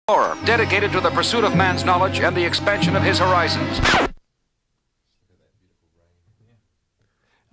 Dedicated to the pursuit of man's knowledge and the expansion of his horizons.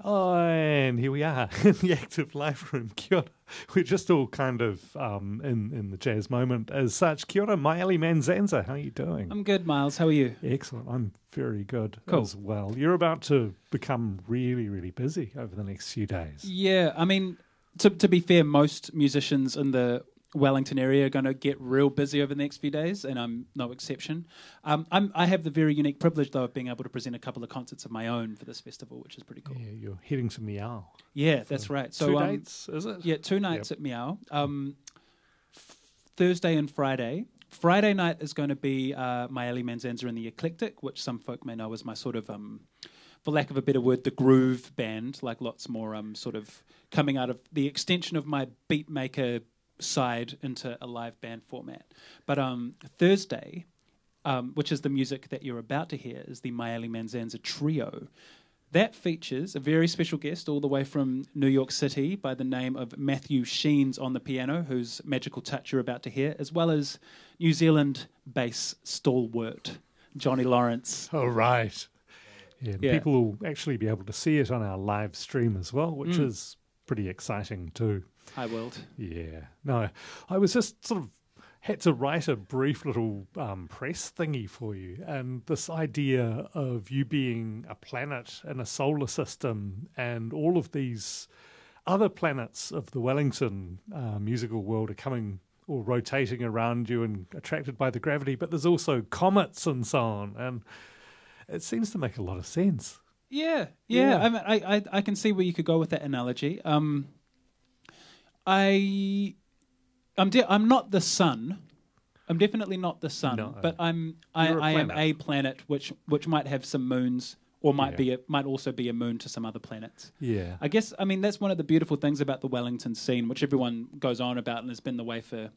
Oh, and here we are in the active live room. Kia ora. We're just all kind of in the jazz moment as such. Kia ora, Myele Manzanaza. How are you doing? I'm good, Miles. How are you? Excellent. I'm very good Cool. as well. You're about to become really, really busy over the next few days. Yeah, I mean, to be fair, most musicians in the Wellington area are going to get real busy over the next few days, and I'm no exception. I have the very unique privilege, though, of being able to present a couple of concerts of my own for this festival, which is pretty cool. Yeah, you're heading to Myele. Yeah, that's right. So 2 dates, is it? Yeah, 2 nights at Myele. Thursday and Friday. Friday night is going to be Myele Manzanaza and the Eclectic, which some folk may know as my sort of, for lack of a better word, the groove band, like lots more sort of coming out of the extension of my beat maker side into a live band format. But Thursday, which is the music that you're about to hear, is the Myele Manzanaza Trio. That features a very special guest all the way from New York City by the name of Matthew Sheens on the piano, whose magical touch you're about to hear, as well as New Zealand bass stalwart Johnny Lawrence. Oh, right. Yeah, and people will actually be able to see it on our live stream as well, which is pretty exciting too. Hi, world. Yeah. No, I was just sort of had to write a brief little press thingy for you. And this idea of you being a planet in a solar system and all of these other planets of the Wellington musical world are coming or rotating around you and attracted by the gravity, but there's also comets and so on. And it seems to make a lot of sense. Yeah. Yeah. I mean, I can see where you could go with that analogy. I'm not the sun. I'm definitely not the sun, No. but I am a planet which might have some moons, or might also be a moon to some other planets. Yeah. I guess, I mean, that's one of the beautiful things about the Wellington scene, which everyone goes on about and has been the way for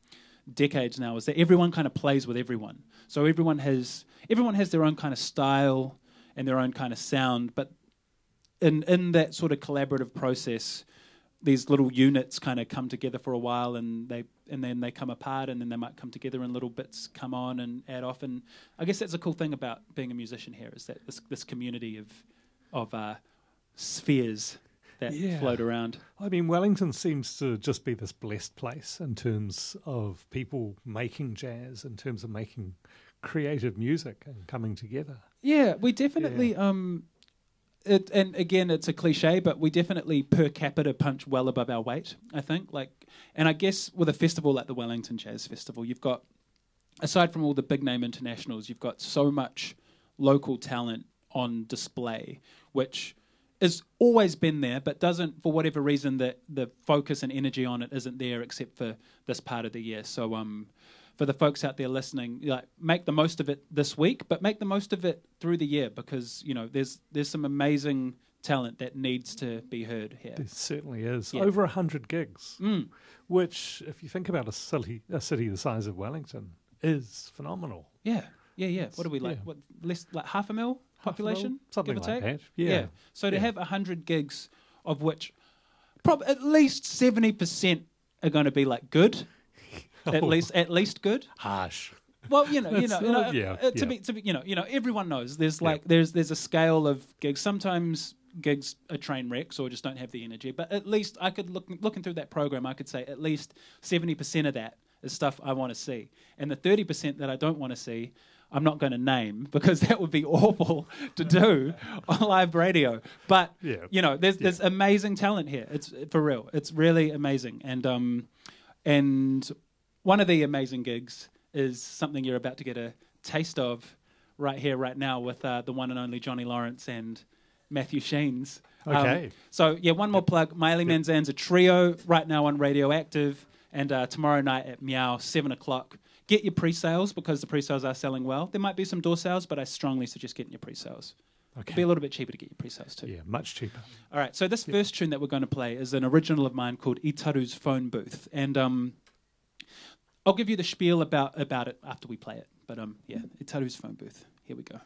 decades now, is that everyone kind of plays with everyone. So everyone has their own kind of style and their own kind of sound, but in that sort of collaborative process, these little units kind of come together for a while, and then they come apart, and then they might come together, and little bits come on and add off. And I guess that's a cool thing about being a musician here, is that this community of spheres that float around. I mean, Wellington seems to just be this blessed place in terms of people making jazz, in terms of making creative music and coming together. Yeah, we definitely. And again, it's a cliche, but we definitely per capita punch well above our weight, I think. And I guess with a festival like the Wellington Jazz Festival, you've got, aside from all the big name internationals, you've got so much local talent on display, which has always been there, but doesn't, for whatever reason, the focus and energy on it isn't there except for this part of the year. So for the folks out there listening, make the most of it this week, but make the most of it through the year, because there's some amazing talent that needs to be heard here. There certainly is. Yeah. Over 100 gigs, which, if you think about a city the size of Wellington, is phenomenal. Yeah. What are we like? Yeah. What, less like 500,000 population, something give or like take? that. Yeah. So to have 100 gigs, of which at least 70% are going to be like good. At least good. Harsh. Well, everyone knows there's there's a scale of gigs. Sometimes gigs are train wrecks or just don't have the energy. But at least I could looking through that program, I could say at least 70% of that is stuff I want to see, and the 30% that I don't want to see, I'm not going to name, because that would be awful to do on live radio. But there's amazing talent here. It's for real. It's really amazing, and one of the amazing gigs is something you're about to get a taste of right here, right now, with the one and only Johnny Lawrence and Matthew Sheens. Okay. One more plug. Myele Manzanaza Trio right now on Radioactive, and tomorrow night at Myele, 7 o'clock. Get your pre-sales, because the pre-sales are selling well. There might be some door sales, but I strongly suggest getting your pre-sales. Okay. It'll be a little bit cheaper to get your pre-sales too. Yeah, much cheaper. All right, so this first tune that we're going to play is an original of mine called Itaru's Phone Booth. And I'll give you the spiel about it after we play it. But Itaru's Phone Booth. Here we go.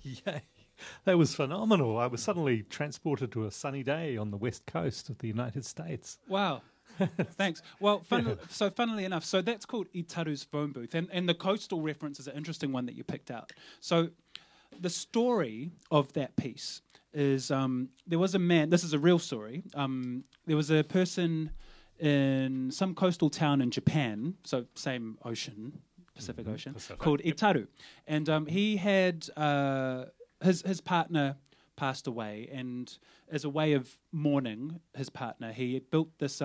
Yeah, that was phenomenal. I was suddenly transported to a sunny day on the west coast of the United States. Wow. Thanks. Well, funnily enough, so that's called Itaru's phone booth. And the coastal reference is an interesting one that you picked out. So the story of that piece is there was a man, this is a real story, there was a person in some coastal town in Japan, so same ocean, Pacific Ocean, called Itaru. And he had, his partner passed away, and as a way of mourning his partner, he built this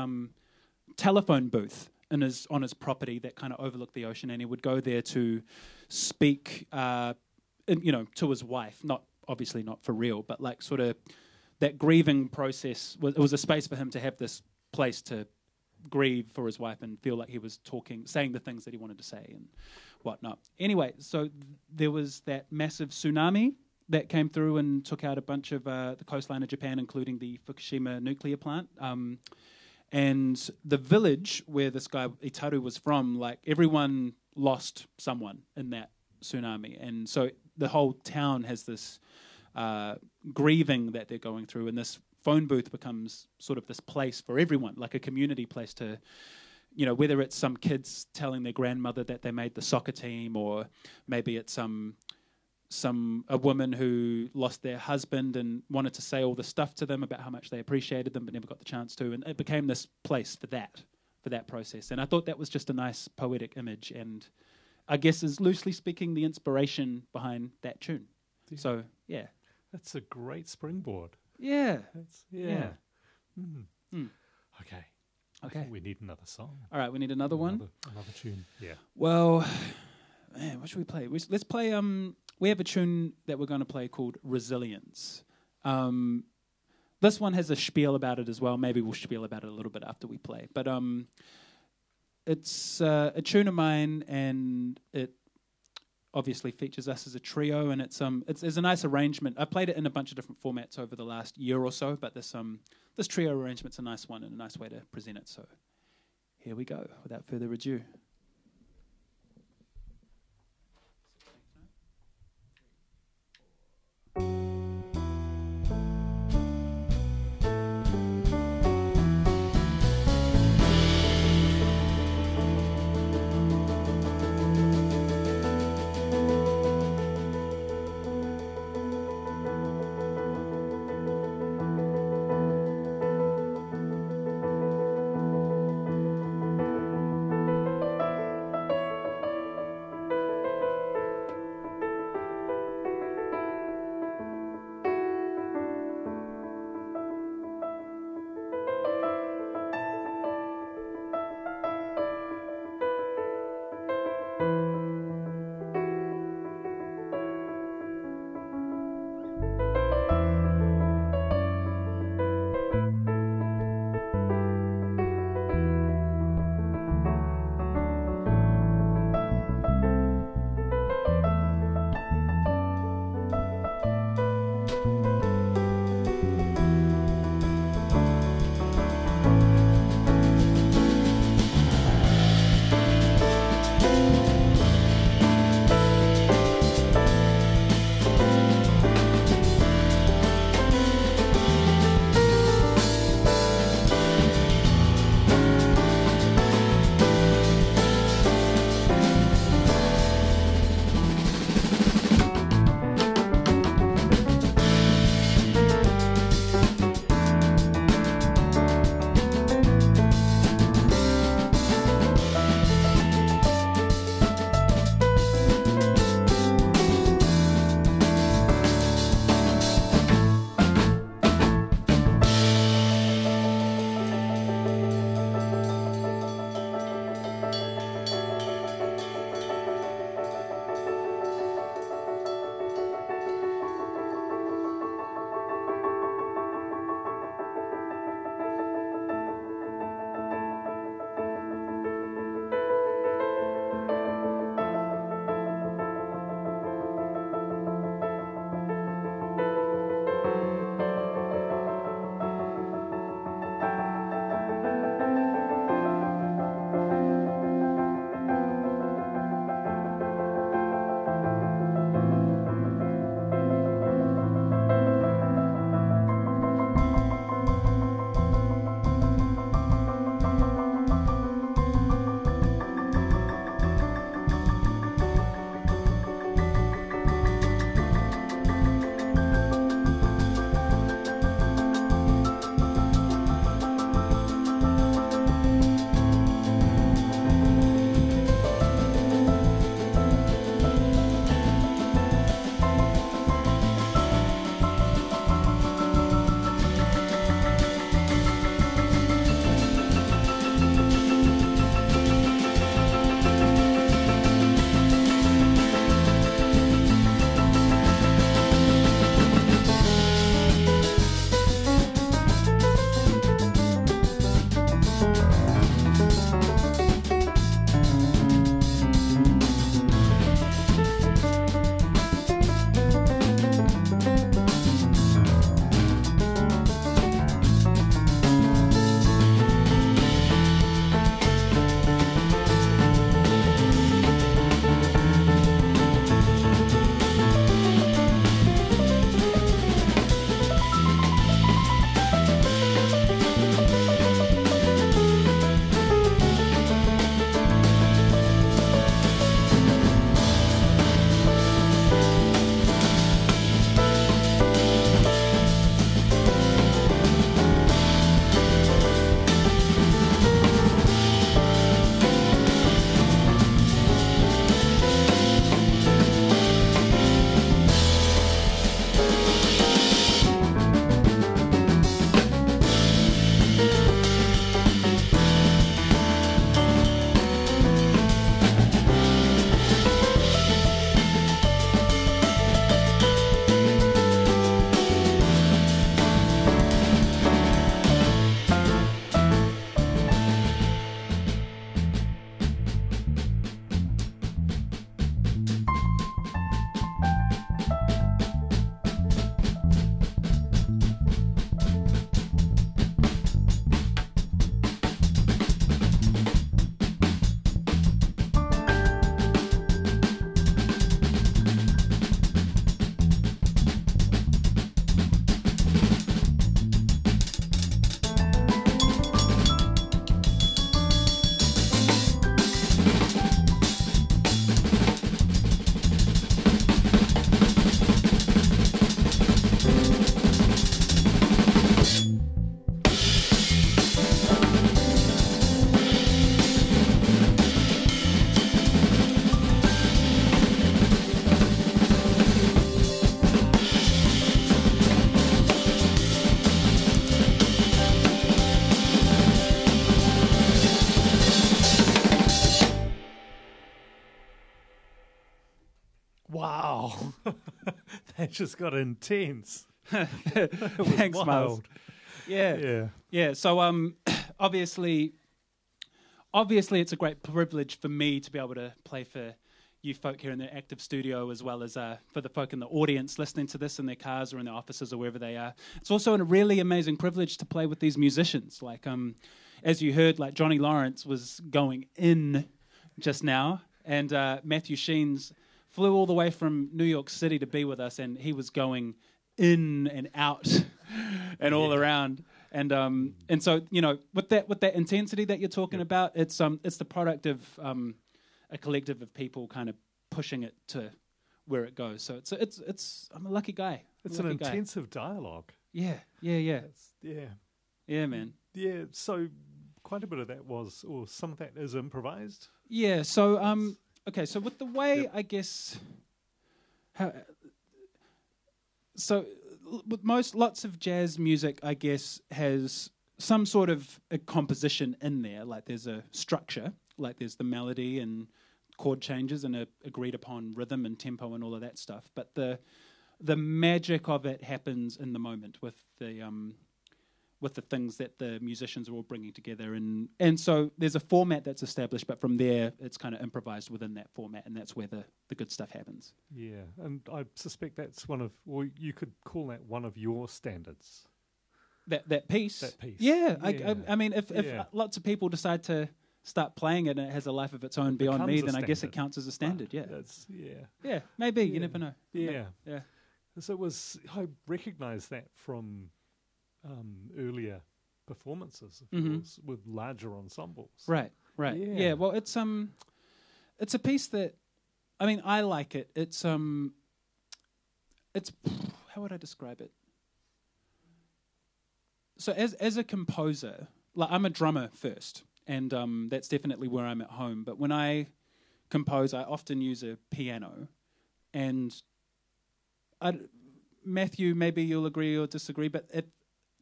telephone booth on his property that kind of overlooked the ocean, and he would go there to speak, to his wife. Obviously not for real, but like sort of that grieving process. It was a space for him to have this place to grieve for his wife and feel like he was saying the things that he wanted to say and whatnot. Anyway, so there was that massive tsunami that came through and took out a bunch of the coastline of Japan, including the Fukushima nuclear plant. And the village where this guy Itaru was from, like everyone lost someone in that tsunami. And so the whole town has this grieving that they're going through, and this phone booth becomes sort of this place for everyone, like a community place to, whether it's some kids telling their grandmother that they made the soccer team, or maybe it's a woman who lost their husband and wanted to say all the stuff to them about how much they appreciated them but never got the chance to, and it became this place for that process. And I thought that was just a nice poetic image, and I guess is loosely speaking the inspiration behind that tune. Yeah. So yeah, that's a great springboard. Yeah. Okay. I think we need another song. All right, we need another one. Another tune. Yeah. Well, man, what should we play? Let's play. We have a tune that we're going to play called Resilience. This one has a spiel about it as well. Maybe we'll spiel about it a little bit after we play. But it's a tune of mine, and it obviously features us as a trio, and it's a nice arrangement. I played it in a bunch of different formats over the last year or so, but this trio arrangement's a nice one and a nice way to present it. So here we go, without further ado. That just got intense. Thanks, Miles. Wild. Yeah. So obviously it's a great privilege for me to be able to play for you folk here in the Active Studio, as well as for the folk in the audience listening to this in their cars or in their offices or wherever they are. It's also a really amazing privilege to play with these musicians. Like, as you heard, like Johnny Lawrence was going in just now, and Matthew Sheens flew all the way from New York City to be with us, and he was going in and out and all around. And so, you know, with that intensity that you're talking about, it's the product of a collective of people kind of pushing it to where it goes. So it's I'm a lucky guy. It's an intensive dialogue. Yeah. Yeah, Man. Yeah. So quite a bit of that was, or some of that is improvised. Yeah. So okay. So with the way I guess with lots of jazz music, I guess, has some sort of a composition in there. Like there's a structure, like there's the melody and chord changes and a agreed upon rhythm and tempo and all of that stuff. But the magic of it happens in the moment with the things that the musicians are all bringing together. And so there's a format that's established, but from there it's kind of improvised within that format, and that's where the good stuff happens. Yeah, and I suspect that's you could call that one of your standards. That piece? That piece. Yeah. I mean, if lots of people decide to start playing it and it has a life of its own beyond me, then I guess it counts as a standard, Yeah, maybe, you never know. Yeah. Yeah. So I recognised that from earlier performances, of course, with larger ensembles. Right. Yeah, well, it's a piece that, I mean, I like it. It's how would I describe it? So as a composer, like I'm a drummer first, and that's definitely where I'm at home. But when I compose, I often use a piano, and Matthew, maybe you'll agree or disagree, but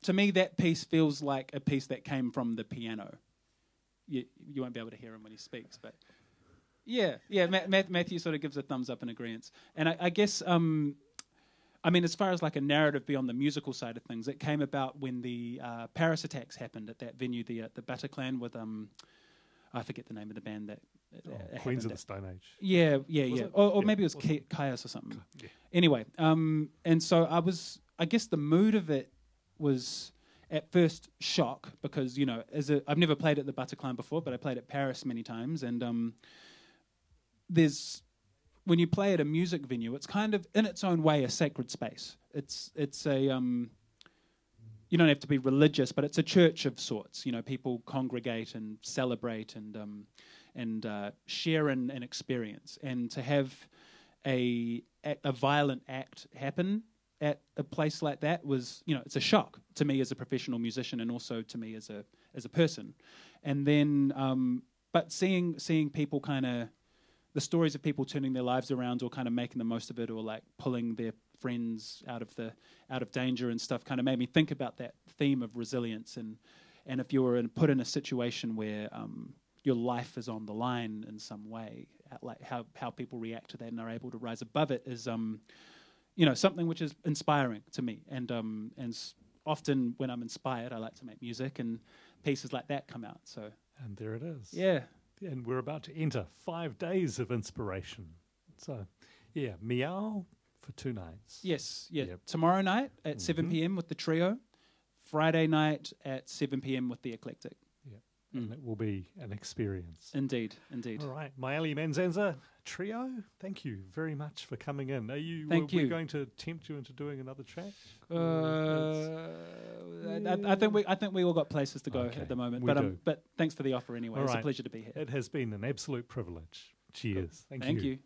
to me that piece feels like a piece that came from the piano. You won't be able to hear him when he speaks, but yeah. Matthew sort of gives a thumbs up in agreement, and I guess. I mean, as far as like a narrative beyond the musical side of things, it came about when the Paris attacks happened at that venue, the Bataclan with I forget the name of the band that Queens of the Stone Age. Yeah. Or maybe it was Chaos or something. Yeah. Anyway, and so I guess the mood of it was at first shock because, you know, I've never played at the Bataclan before, but I played at Paris many times, and when you play at a music venue, it's kind of, in its own way, a sacred space. It's a, you don't have to be religious, but it's a church of sorts. You know, people congregate and celebrate and share an experience. And to have a violent act happen at a place like that was, you know, it's a shock to me as a professional musician and also to me as a person. And then, but seeing people kind of, the stories of people turning their lives around or kind of making the most of it or like pulling their friends out of danger and stuff kind of made me think about that theme of resilience and if you were put in a situation where your life is on the line in some way, like how people react to that and are able to rise above it is you know, something which is inspiring to me, and often when I'm inspired I like to make music and pieces like that come out. So and there it is. Yeah. And we're about to enter 5 days of inspiration. So, yeah, Myele for 2 nights. Yes, yeah. Yep. Tomorrow night at 7 p.m. with the trio. Friday night at 7 p.m. with the Eclectic. Yeah, and it will be an experience. Indeed. All right, Myele Manzanaza trio, thank you very much for coming in. Are you? Thank you. We're going to tempt you into doing another track? I think we all got places to go at the moment. But thanks for the offer anyway. It's a pleasure to be here. It has been an absolute privilege. Cheers. Cool. Thank you.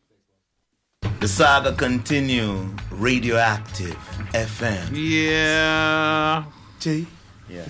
The saga continue. Radioactive FM. Yeah. G. Yeah.